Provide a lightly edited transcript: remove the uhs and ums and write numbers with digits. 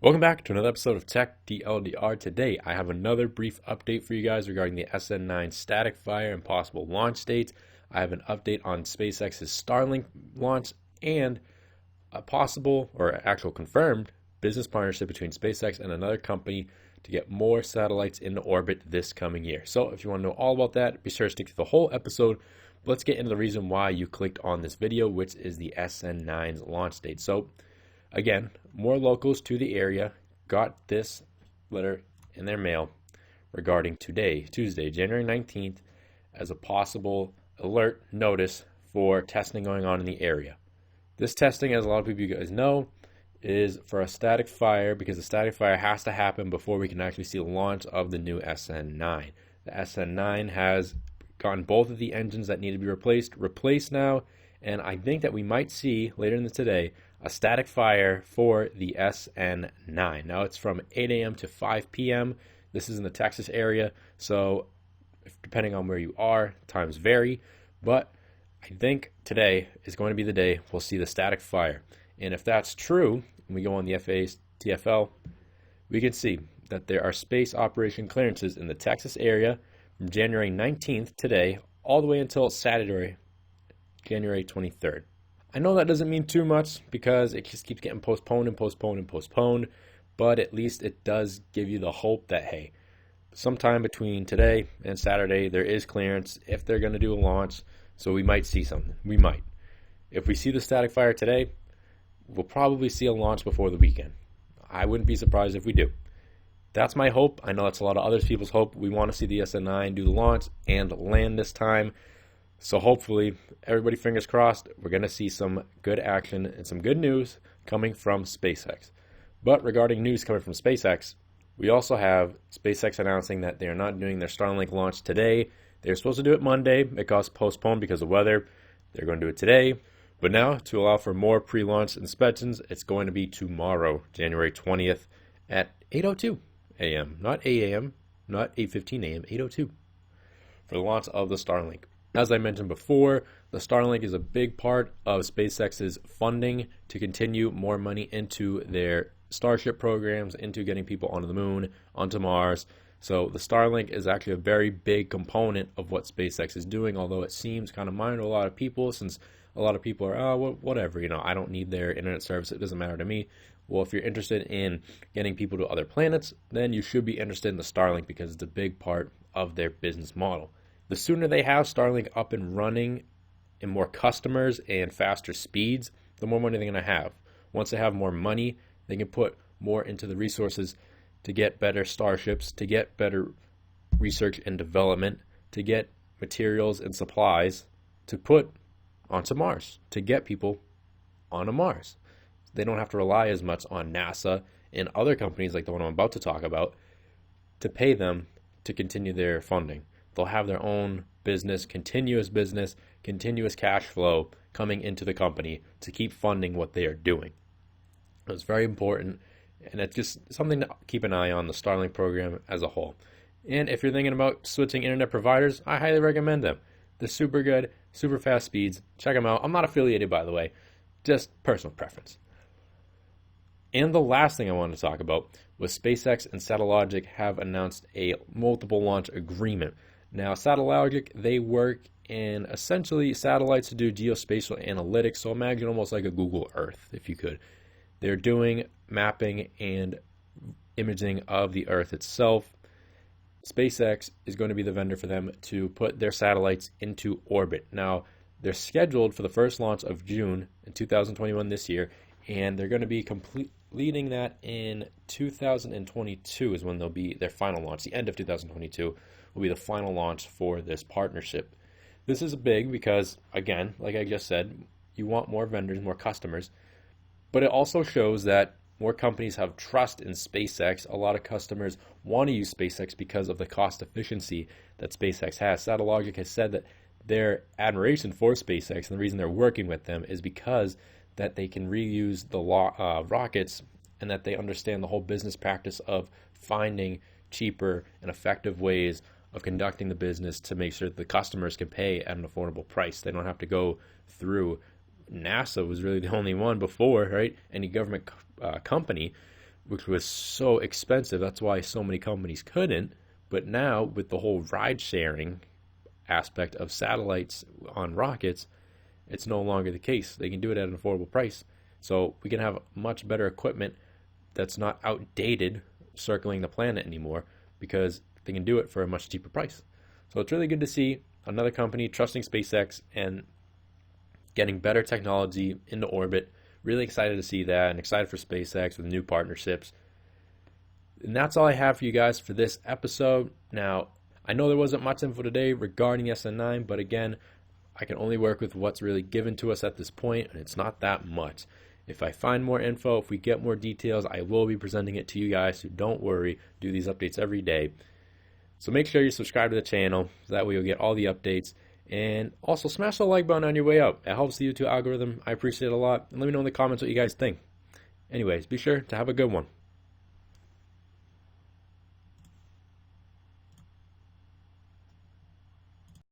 Welcome back to another episode of Tech DLDR. Today, I have another brief update for you guys regarding the SN9 static fire and possible launch dates. I have an update on SpaceX's Starlink launch and a possible or actual confirmed business partnership between SpaceX and another company to get more satellites into orbit this coming year. So if you want to know all about that, be sure to stick to the whole episode. But let's get into the reason why you clicked on this video, which is the SN9's launch date. So again, more locals to the area got this letter in their mail regarding today, Tuesday, January 19th, as a possible alert notice for testing going on in the area. This testing, as a lot of people you guys know, is for a static fire because the static fire has to happen before we can actually see the launch of the new SN9. The SN9 has gotten both of the engines that need to be replaced now, and I think that we might see later in today a static fire for the SN9. Now it's from 8 a.m. to 5 p.m. This is in the Texas area, so depending on where you are, times vary, but I think today is going to be the day we'll see the static fire. And if that's true, and we go on the FAA's TFL, we can see that there are space operation clearances in the Texas area from January 19th today all the way until Saturday, January 23rd. I know that doesn't mean too much because it just keeps getting postponed and postponed and postponed, but at least it does give you the hope that, hey, sometime between today and Saturday, there is clearance if they're going to do a launch, so we might see something. We might. If we see the static fire today, we'll probably see a launch before the weekend. I wouldn't be surprised if we do. That's my hope. I know that's a lot of other people's hope. We want to see the SN9 do the launch and land this time. So hopefully, everybody fingers crossed, we're going to see some good action and some good news coming from SpaceX. But regarding news coming from SpaceX, we also have SpaceX announcing that they are not doing their Starlink launch today. They were supposed to do it Monday. It got postponed because of weather. They're going to do it today. But now, to allow for more pre-launch inspections, it's going to be tomorrow, January 20th at 8:02 a.m. Not 8 a.m., not 8:15 a.m., 8:02 for the launch of the Starlink. As I mentioned before, the Starlink is a big part of SpaceX's funding to continue more money into their Starship programs, into getting people onto the moon, onto Mars. So the Starlink is actually a very big component of what SpaceX is doing, although it seems kind of minor to a lot of people since a lot of people are, oh, whatever, I don't need their internet service. It doesn't matter to me. Well, if you're interested in getting people to other planets, then you should be interested in the Starlink because it's a big part of their business model. The sooner they have Starlink up and running and more customers and faster speeds, the more money they're going to have. Once they have more money, they can put more into the resources to get better Starships, to get better research and development, to get materials and supplies to put onto Mars, to get people onto Mars. They don't have to rely as much on NASA and other companies like the one I'm about to talk about to pay them to continue their funding. They'll have their own business, continuous cash flow coming into the company to keep funding what they are doing. It's very important, and it's just something to keep an eye on, the Starlink program as a whole. And if you're thinking about switching internet providers, I highly recommend them. They're super good, super fast speeds. Check them out. I'm not affiliated, by the way, just personal preference. And the last thing I wanted to talk about was SpaceX and Satellogic have announced a multiple launch agreement. Now, Satellogic, they work in essentially satellites to do geospatial analytics, so imagine almost like a Google Earth, if you could. They're doing mapping and imaging of the Earth itself. SpaceX is going to be the vendor for them to put their satellites into orbit. Now, they're scheduled for the first launch of June in 2021 this year, and they're going to be completing that in 2022 is when they'll be their final launch. The end of 2022 will be the final launch for this partnership. This is big because, again, like I just said, you want more vendors, more customers, but it also shows that more companies have trust in SpaceX. A lot of customers want to use SpaceX because of the cost efficiency that SpaceX has. Satellogic has said that their admiration for SpaceX and the reason they're working with them is because that they can reuse the rockets and that they understand the whole business practice of finding cheaper and effective ways of conducting the business to make sure that the customers can pay at an affordable price. They don't have to go through NASA was really the only one before, right? Any government company which was so expensive. That's why so many companies couldn't. But now, with the whole ride sharing aspect of satellites on rockets, it's no longer the case. They can do it at an affordable price. So we can have much better equipment that's not outdated circling the planet anymore, because they can do it for a much cheaper price. So it's really good to see another company trusting SpaceX and getting better technology into orbit. Really excited to see that, and excited for SpaceX with new partnerships. And that's all I have for you guys for this episode. Now, I know there wasn't much info today regarding the SN9, but again, I can only work with what's really given to us at this point, and it's not that much. If I find more info, if we get more details, I will be presenting it to you guys, so don't worry. Do these updates every day. So make sure you subscribe to the channel, so that way you'll get all the updates. And also smash the like button on your way out. It helps the YouTube algorithm. I appreciate it a lot. And let me know in the comments what you guys think. Anyways, be sure to have a good one.